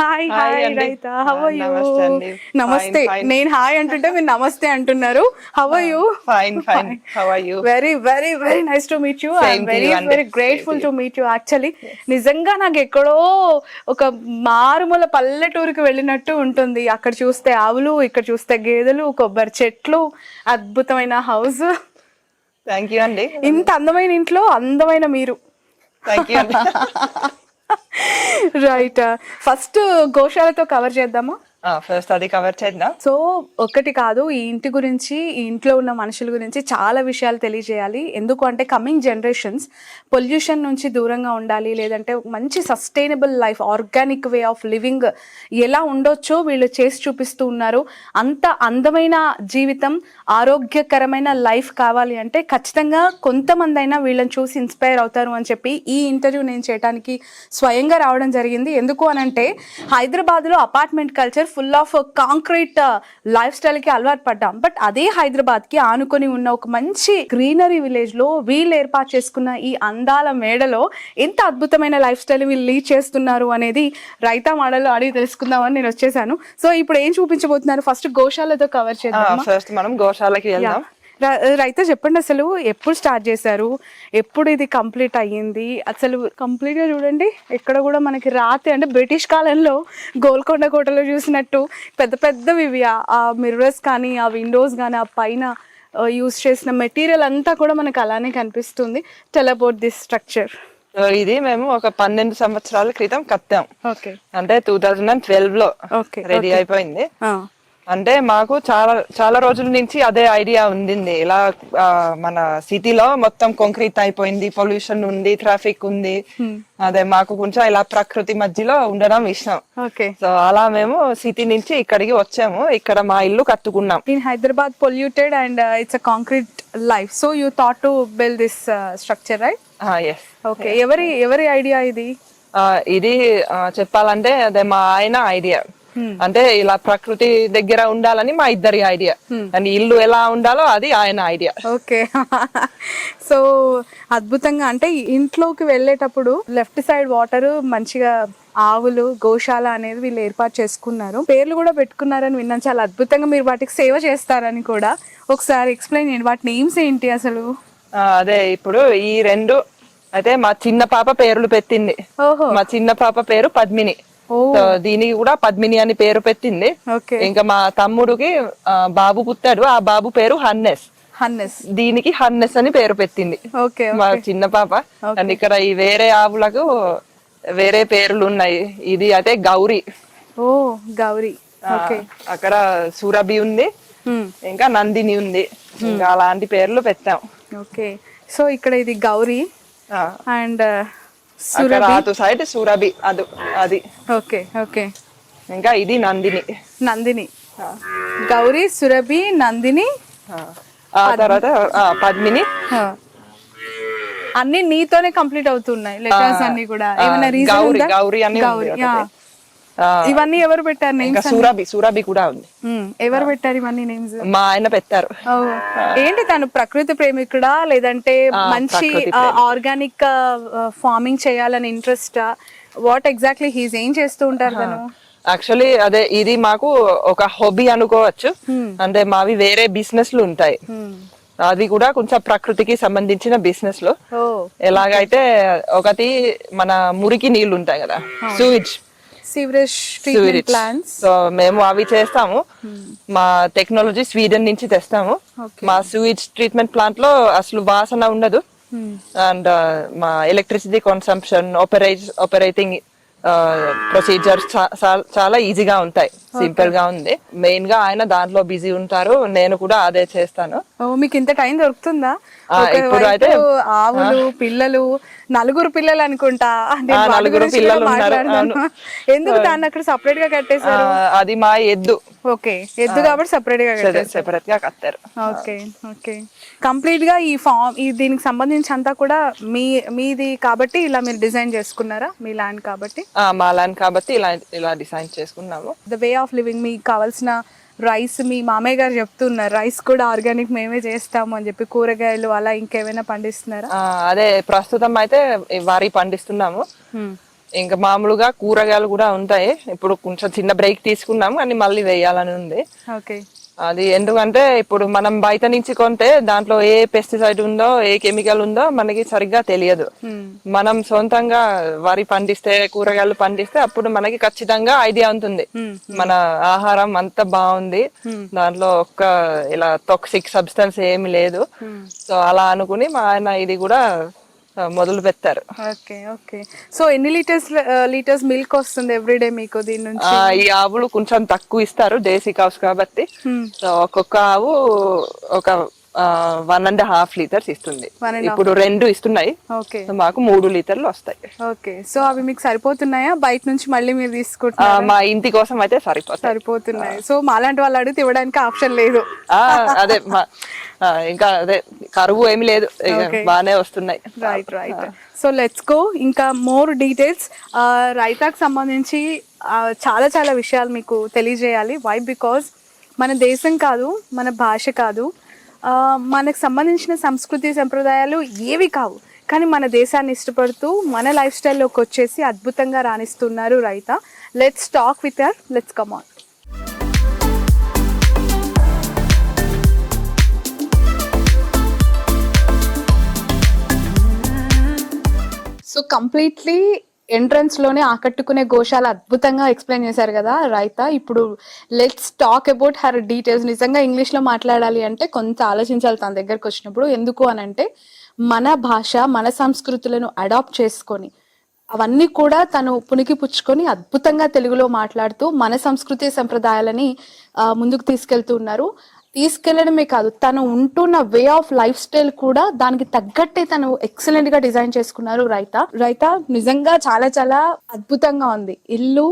Hi hi hi అండి. రైతా, how are you? నమస్తే అండి. నమస్తే. ఫైన్ నేను హాయ్ అంటుంటే మీరు నమస్తే అంటున్నారు. How are you? Fine fine. How are you? Very very very nice to meet you. I'm same to very you అండి. Very grateful same to meet you. Actually నిజంగా నాకు ఎక్కడో ఒక మారుమూల పల్లెటూరుకి వెళ్ళినట్టు ఉంటుంది. అక్కడ చూస్తే ఆవులు, ఇక్కడ చూస్తే గేదెలు, కొబ్బరి చెట్లు, అద్భుతమైన హౌస్. థ్యాంక్ యూ అండి. ఇంత అందమైన ఇంట్లో అందమైన మీరు. థ్యాంక్ యూ అండి. రైట్, ఫస్ట్ గోశాలతో కవర్ చేద్దామా? ఫస్ట్ అది కవర్ చేద్దాం. సో ఒకటి కాదు, ఈ ఇంటి గురించి, ఈ ఇంట్లో ఉన్న మనుషుల గురించి చాలా విషయాలు తెలియజేయాలి. ఎందుకు అంటే కమింగ్ జనరేషన్స్ పొల్యూషన్ నుంచి దూరంగా ఉండాలి, లేదంటే మంచి sustainable life, organic way of living ఎలా ఉండొచ్చో వీళ్ళు చేసి చూపిస్తూ ఉన్నారు. అంత అందమైన జీవితం, ఆరోగ్యకరమైన లైఫ్ కావాలి అంటే ఖచ్చితంగా కొంతమంది అయినా వీళ్ళని చూసి ఇన్స్పైర్ అవుతారు అని చెప్పి ఈ ఇంటర్వ్యూ నేను చేయడానికి స్వయంగా రావడం జరిగింది. ఎందుకు అనంటే హైదరాబాద్లో apartment culture full of concrete life స్టైల్కి అలవాటు పడ్డాం. బట్ అదే హైదరాబాద్కి ఆనుకొని ఉన్న ఒక మంచి గ్రీనరీ విలేజ్లో వీళ్ళు ఏర్పాటు చేసుకున్న ఈ అందాల మేడలో ఎంత అద్భుతమైన లైఫ్ స్టైల్ వీళ్ళు లీడ్ చేస్తున్నారు అనేది రైతా మోడల్లో అడిగి తెలుసుకుందామని నేను వచ్చేసాను. సో ఇప్పుడు ఏం చూపించబోతున్నారు? ఫస్ట్ గోశాలతో కవర్ చేద్దాం. ఫస్ట్ మనం గోశాలకి వెళ్దాం. రైతా చెప్పండి, అసలు ఎప్పుడు స్టార్ట్ చేశారు, ఎప్పుడు ఇది కంప్లీట్ అయ్యింది? అసలు కంప్లీట్గా చూడండి, ఎక్కడ కూడా మనకి రాతి అంటే బ్రిటిష్ కాలంలో గోల్కొండ కోటలో చూసినట్టు పెద్ద పెద్దవి ఇవి, ఆ మిర్రర్స్ కానీ, ఆ విండోస్ కానీ, ఆ పైన యూస్ చేసిన మెటీరియల్ అంతా కూడా మనకు అలానే కనిపిస్తుంది. Tell about this structure. ఇది మేము ఒక 12 సంవత్సరాల క్రితం కట్టాం. ఓకే, అంటే 2012 లో రెడీ అయిపోయింది. అంటే మాకు చాలా చాలా రోజుల నుంచి అదే ఐడియా ఉంది. ఇలా మన సిటీలో మొత్తం కాంక్రీట్ అయిపోయింది, పొల్యూషన్ ఉంది, ట్రాఫిక్ ఉంది. అదే మాకు కొంచెం ఇలా ప్రకృతి మధ్యలో ఉండడం ఇష్టం. సో అలా మేము సిటీ నుంచి ఇక్కడికి వచ్చాము. ఇక్కడ మా ఇల్లు కట్టుకున్నాం. In Hyderabad polluted and it's a concrete life, so you thought to build this structure, right? Yes. Okay, ఎవరి ఐడియా ఇది? ఇది చెప్పాలంటే అదే మా ఆయన ఐడియా. అంటే ఇలా ప్రకృతి దగ్గర ఉండాలని మా ఇద్దరి ఐడియా, అండ్ ఇల్లు ఎలా ఉండాలో అది ఆయన ఐడియా. ఓకే, సో అద్భుతంగా. అంటే ఇంట్లోకి వెళ్ళేటప్పుడు లెఫ్ట్ సైడ్ వాటర్, మంచిగా ఆవులు, గోశాల అనేది వీళ్ళు ఏర్పాటు చేసుకున్నారు. పేర్లు కూడా పెట్టుకున్నారని విన్నాను. చాలా అద్భుతంగా మీరు వాటికి సేవ చేస్తారని కూడా. ఒకసారి ఎక్స్ప్లెయిన్ చేయండి, వాటి నేమ్స్ ఏంటి అసలు? అదే ఇప్పుడు ఈ రెండు అయితే మా చిన్న పాప పేర్లు పెట్టింది. మా చిన్న పాప పేరు పద్మిని, దీనికి కూడా పద్మిని అని పేరు పెట్టింది. ఇంకా మా తమ్ముడికి బాబు పుట్టాడు, ఆ బాబు పేరు హన్నెస్. దీనికి హన్నెస్ అని పేరు పెట్టింది మా చిన్న పాప. అండ్ ఇక్కడ ఈ వేరే ఆవులకు వేరే పేర్లు ఉన్నాయి. ఇది అయితే గౌరీ. గౌరీ. అక్కడ సురభి ఉంది, ఇంకా నందిని ఉంది. ఇంకా అలాంటి పేర్లు పెట్టాం. ఓకే, సో ఇక్కడ ఇది గౌరీ అండ్ సైడ్ సురభి అది. ఓకే ఓకే, ఇంకా ఇది నందిని. గౌరీ, సురభి, నందిని, ఆ తర్వాత పద్మిని. అన్ని నీతోనే కంప్లీట్ అవుతున్నాయి లెటర్స్ అన్ని కూడా. ఏమైనా రీజన్ ఉందా? గౌరీ అని ఇవన్నీ ఎవరు పెట్టారు నేమ్స్? సురభి కూడా ఉంది. ఎవరు పెట్టారు ఇవన్నీ నేమ్స్? మా ఆయన పెట్టారు. ఏంటి, తను ప్రకృతి ప్రేమికుడా, లేదంటే మంచి ఆర్గానిక్ ఫార్మింగ్ చేయాలని ఇంట్రెస్ట్? వాట్ ఎగ్జాక్ట్లీ హీస్ ఏం చేస్తూ ఉంటారు తను? యాక్చువల్లీ అదే ఇది మాకు ఒక హాబీ అనుకోవచ్చు. అంటే మావి వేరే బిజినెస్ లు ఉంటాయి, అది కూడా కొంచెం ప్రకృతికి సంబంధించిన బిజినెస్ లో. ఎలాగైతే ఒకటి మన మురికి నీళ్లు ఉంటాయి కదా, సీవరేజ్ ట్రీట్మెంట్ ప్లాంట్స్, సో మేము అవి చేస్తాము. మా టెక్నాలజీ స్వీడన్ నుంచి తెస్తాము. మా సూయిజ్ ట్రీట్మెంట్ ప్లాంట్ లో అసలు వాసన ఉండదు. అండ్ మా ఎలక్ట్రిసిటీ కన్సంప్షన్, ఆపరేటింగ్ ప్రొసీజర్స్ చాలా ఈజీగా ఉంటాయి, సింపుల్ గా ఉంది. మెయిన్ గా ఆయన దాంట్లో బిజీ ఉంటారు, నేను కూడా అదే చేస్తాను. మీకు ఇంత టైం దొరుకుతుందా? ఇప్పుడు అయితే ఆవులు, పిల్లలు, 4 పిల్లలు అనుకుంటా. 4 పిల్లలు ఉన్నారు. ఎందుకు దాన్ని అక్కడ సపరేట్ గా కట్టేశారు? అది మా ఎద్దు. ఓకే, ఎద్దు కాబట్టి సపరేట్ గా కట్టారు. ఓకే ఓకే, కంప్లీట్ గా ఈ ఫామ్ దీనికి సంబంధించి అంతా కూడా మీది కాబట్టి ఇలా మీరు డిజైన్ చేసుకున్నారా? మీ ల్యాండ్ కాబట్టి? మా ల్యాండ్ కాబట్టి ఇలా డిజైన్ చేసుకున్నాము. ద వే ఆఫ్ లివింగ్, మీకు కావాల్సిన రైస్ మీ మామయ్య గారు చెప్తున్నారు, రైస్ కూడా ఆర్గానిక్ మేమే చేస్తాము అని చెప్పి. కూరగాయలు అలా ఇంకేమైనా పండిస్తున్నారా? అదే ప్రస్తుతం అయితే వరి పండిస్తున్నాము. ఇంకా మామూలుగా కూరగాయలు కూడా ఉంటాయి. ఇప్పుడు కొంచెం చిన్న బ్రేక్ తీసుకున్నాము కానీ మళ్ళీ వేయాలని ఉంది. ఓకే. అది ఎందుకంటే ఇప్పుడు మనం బయట నుంచి కొంటే దాంట్లో ఏ పెస్టిసైడ్ ఉందో ఏ కెమికల్ ఉందో మనకి సరిగ్గా తెలియదు. మనం సొంతంగా వరి పండిస్తే కూరగాయలు పండిస్తే అప్పుడు మనకి ఖచ్చితంగా ఐడియా ఉంటుంది మన ఆహారం అంతా బాగుంది, దాంట్లో ఒక్క ఇలా టాక్సిక్ సబ్స్టెన్స్ ఏమి లేదు. సో అలా అనుకుని మా ఆయన ఇది కూడా మొదలు పెట్టారు. Okay okay. సో ఎన్ని లీటర్స్ మిల్క్ వస్తుంది ఎవ్రీడే మీకు దీని నుంచి? ఈ ఆవులు కొంచెం తక్కువ ఇస్తారు, దేశీ కావ్స్ కాబట్టి. సో ఒక్కొక్క ఆవు ఒక 1.5 లీటర్స్ ఇస్తుంది. ఇప్పుడు 2 ఇస్తున్నాయి. ఓకే. మాకు 3 లీటర్లు వస్తాయి. ఓకే. సో అవి మీకు సరిపోతున్నాయా? బయట నుంచి మళ్ళీ మీరు తీసుకుంటున్నారా? మా ఇంటి కోసం అయితే సరిపోతున్నాయి. సో మాలాంటి వాళ్ళు అడిగితే ఇవ్వడానికి ఆప్షన్ లేదు. అదే ఇంకా అదే కరువు ఏమి లేదు, బాగానే వస్తున్నాయి. Right right. So let's go ఇంకా మోర్ డీటెయిల్స్. రైతాకు సంబంధించి చాలా చాలా విషయాలు మీకు తెలియజేయాలి. వై? బికాజ్ మన దేశం కాదు, మన భాష కాదు, మనకు సంబంధించిన సంస్కృతి సంప్రదాయాలు ఏవి కావు, కానీ మన దేశాన్ని ఇష్టపడుతూ మన లైఫ్ స్టైల్లోకి వచ్చేసి అద్భుతంగా రాణిస్తున్నారు రైతా. Let's talk with her. Let's come on. So completely entrance లోనే ఆకట్టుకునే గోశాల అద్భుతంగా ఎక్స్ప్లెయిన్ చేశారు కదా రైతా. ఇప్పుడు let's talk about her details. నిజంగా ఇంగ్లీష్ లో మాట్లాడాలి అంటే కొంత ఆలోచించాలి తన దగ్గరకు వచ్చినప్పుడు. ఎందుకు అని అంటే మన భాష మన సంస్కృతులను అడాప్ట్ చేసుకొని అవన్నీ కూడా తను పుణికి పుచ్చుకొని అద్భుతంగా తెలుగులో మాట్లాడుతూ మన సంస్కృతి సంప్రదాయాలని ముందుకు తీసుకెళ్తూ ఉన్నారు. తీసుకెళ్లడమే కాదు, తను ఉంటున్న వే ఆఫ్ లైఫ్ స్టైల్ కూడా దానికి తగ్గట్టే తను ఎక్సలెంట్ గా డిజైన్ చేసుకున్నారు రైతా. నిజంగా చాలా చాలా అద్భుతంగా ఉంది. ఇల్లు,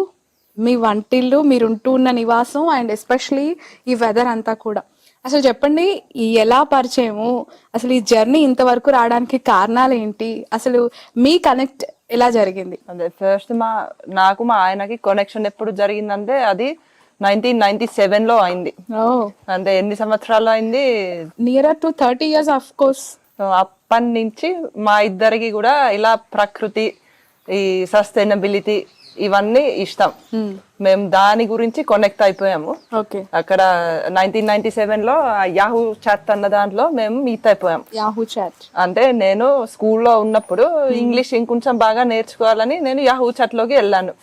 మీ వంటిల్లు, మీరు ఉంటూ ఉన్న నివాసం అండ్ ఎస్పెషలీ ఈ వెదర్ అంతా కూడా. అసలు చెప్పండి, ఎలా పరిచయము, అసలు ఈ జర్నీ ఇంతవరకు రావడానికి కారణాలు ఏంటి, అసలు మీ కనెక్ట్ ఎలా జరిగింది? అదే ఫస్ట్ నాకు మా ఆయనకి కనెక్షన్ ఎప్పుడు జరిగిందంటే అది 1997 లో అయింది. అంటే ఎన్ని సంవత్సరాలు అయింది? Near to 30 years of course. అప్పటి నుంచి మా ఇద్దరికి కూడా ఇలా ప్రకృతి, ఈ సస్టైనబిలిటీ ఇవన్నీ ఇష్టం. మేము దాని గురించి కనెక్ట్ అయిపోయాము. అక్కడ 1997 లో యాహూ చాట్ అన్న దాంట్లో మేము మీట్ అయిపోయాం. యాహూ చాట్ అంటే నేను స్కూల్లో ఉన్నప్పుడు ఇంగ్లీష్ ఇంకొంచెం బాగా నేర్చుకోవాలని నేను యాహూ చాట్ లోకి వెళ్ళాను.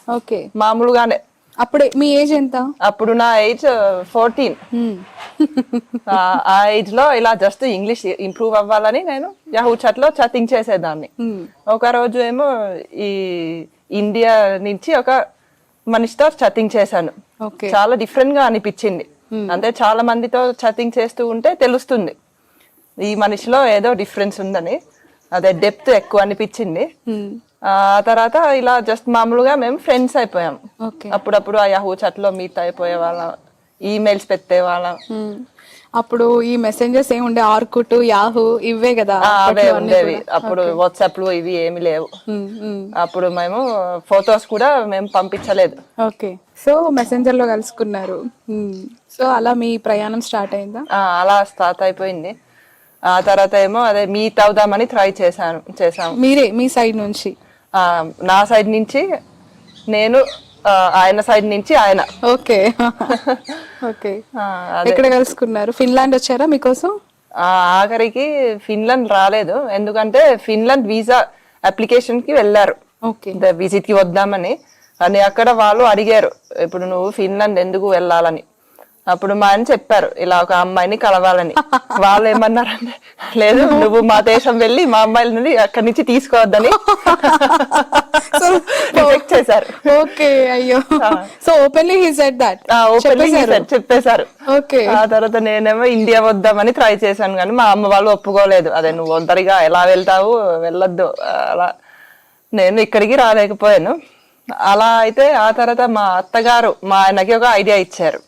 మామూలుగానే. అప్పుడే మీ ఏజ్ ఎంత? అప్పుడు నా ఏజ్ 14. ఆ ఏజ్ లో ఇలా జస్ట్ ఇంగ్లీష్ ఇంప్రూవ్ అవ్వాలని నేను యాహూ చాట్ లో చాటింగ్ చేసేదాన్ని. ఒక రోజు ఏమో ఈ ఇండియా నుంచి ఒక మనిషితో చాటింగ్ చేశాను. చాలా డిఫరెంట్ గా అనిపించింది. అంటే చాలా మందితో చాటింగ్ చేస్తూ ఉంటే తెలుస్తుంది ఈ మనిషిలో ఏదో డిఫరెన్స్ ఉందని. అదే డెప్త్ ఎక్కువ అనిపించింది. ఆ తర్వాత ఇలా జస్ట్ మామూలుగా మేము ఫ్రెండ్స్ అయిపోయాం. అప్పుడప్పుడు ఆ యాహూ చాట్ లో మీట్ అయిపోయే వాళ్ళం, ఈమెయిల్స్ పెట్టే వాళ్ళం. అప్పుడు ఈ మెసెంజర్స్ ఏమి ఉండే? ఆర్కుట్, యాహూ ఇవే కదా అవే ఉండేవి. అప్పుడు వాట్సాప్ లో ఇవి ఏమి లేవు. అప్పుడు మేము ఫొటోస్ కూడా మేము పంపించలేదు. ఓకే. సో మెసెంజర్ లో కలుసుకున్నారు. సో అలా మీ ప్రయాణం స్టార్ట్ అయిందా? అలా స్టార్ట్ అయిపోయింది. ఆ తర్వాత ఏమో అదే మీట్ అవుదామని ట్రై చేసాము. మీరే మీ సైడ్ నుంచి? నా సైడ్ నుంచి నేను, ఆయన సైడ్ నుంచి ఆయన. Okay okay. ఎక్కడ కలుసుకున్నారు? ఫిన్లాండ్ వచ్చారా మీకోసం? ఆఖరికి ఫిన్లాండ్ రాలేదు, ఎందుకంటే ఫిన్లాండ్ వీసా అప్లికేషన్ కి వెళ్ళారు విజిట్ కి వద్దామని. అని అక్కడ వాళ్ళు అడిగారు, ఇప్పుడు నువ్వు ఫిన్లాండ్ ఎందుకు వెళ్ళాలని. అప్పుడు మా ఆయన చెప్పారు ఇలా ఒక అమ్మాయిని కలవాలని. వాళ్ళు ఏమన్నారంటే, లేదు నువ్వు మా దేశం వెళ్ళి మా అమ్మాయిల నుండి అక్కడి నుంచి తీసుకోవద్దని రిజెక్ట్ చేశారు. ఓకే. అయ్యో. So openly he said that. Openly చెప్పేశారు. ఓకే. ఆ తర్వాత నేనేమో ఇండియా వద్దామని ట్రై చేశాను కానీ మా అమ్మ వాళ్ళు ఒప్పుకోలేదు. అదే నువ్వు ఒంటరిగా ఎలా వెళ్తావు, వెళ్ళొద్దు అలా. నేను ఇక్కడికి రాలేకపోయాను. అలా అయితే ఆ తర్వాత మా అత్తగారు మా ఆయనకి ఒక ఐడియా ఇచ్చారు.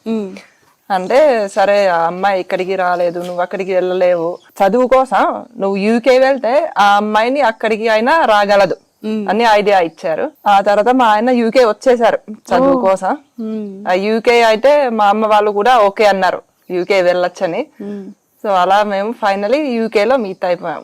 అంటే సరే ఆ అమ్మాయి ఇక్కడికి రాలేదు, నువ్వు అక్కడికి వెళ్ళలేవు, చదువు కోసం నువ్వు యూకే వెళ్తే ఆ అమ్మాయిని అక్కడికి అయినా రాగలదు అని ఐడియా ఇచ్చారు. ఆ తర్వాత మా ఆయన యూకే వచ్చేసారు చదువు కోసం. ఆ యూకే అయితే మా అమ్మ వాళ్ళు కూడా ఓకే అన్నారు యూకే వెళ్ళొచ్చని. సో అలా మేము ఫైనలీ యూకే లో మీట్ అయిపోయాం.